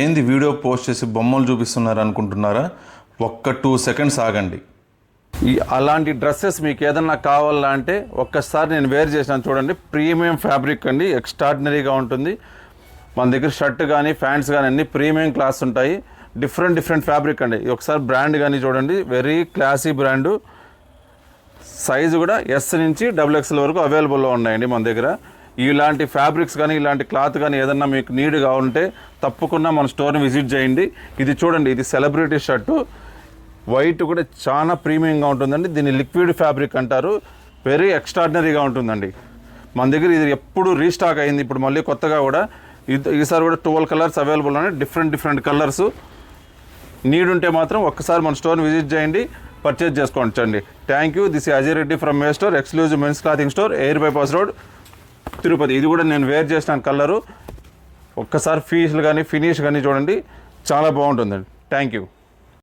ఏంది video post చేసి బొమ్మలు చూపిస్తున్నారు అనుకుంటున్నారా? ఒక్క 2 సెకండ్స్ ఆగండి. అలాంటి డ్రెస్సెస్ మీకు ఏదన్నా కావాలా అంటే ఒక్కసారి నేను వేర్ చేసినాను చూడండి. ప్రీమియం ఫ్యాబ్రిక్ అండి, ఎక్స్ట్రాడినరీగా ఉంటుంది. మన దగ్గర షర్ట్ కానీ ప్యాంట్స్ కానీ అన్ని ప్రీమియం క్లాస్ ఉంటాయి. డిఫరెంట్ ఫ్యాబ్రిక్ అండి. ఒకసారి బ్రాండ్ కానీ చూడండి, వెరీ క్లాసీ బ్రాండు. సైజు కూడా ఎస్ నుంచి XXL వరకు అవైలబుల్లో ఉన్నాయండి మన దగ్గర. ఇలాంటి ఫ్యాబ్రిక్స్ కానీ ఇలాంటి క్లాత్ కానీ ఏదన్నా మీకు నీడ్గా ఉంటే తప్పకుండా మన స్టోర్ని విజిట్ చేయండి. ఇది చూడండి, ఇది సెలబ్రిటీ షర్టు, వైట్ కూడా చాలా ప్రీమియంగా ఉంటుందండి. దీన్ని లిక్విడ్ ఫ్యాబ్రిక్ అంటారు. వెరీ ఎక్స్ట్రాడినరీగా ఉంటుందండి. మన దగ్గర ఇది ఎప్పుడు రీస్టాక్ అయింది, ఇప్పుడు మళ్ళీ కొత్తగా కూడా ఈసారి కూడా 12 కలర్స్ అవైలబుల్ ఉన్నాయి. Different colours. నీడ్ ఉంటే మాత్రం ఒక్కసారి మన స్టోర్ని విజిట్ చేయండి, పర్చేజ్ చేసుకోండి. Thank you. This Ajay Reddy from May store, exclusive men's clothing store, air bypass road, Tirupati. ఇది కూడా నేను వేర్ చేసిన కలరు. ఒక్కసారి ఫీజులు కానీ ఫినిష్ కానీ చూడండి, చాలా బాగుంటుందండి. Thank you.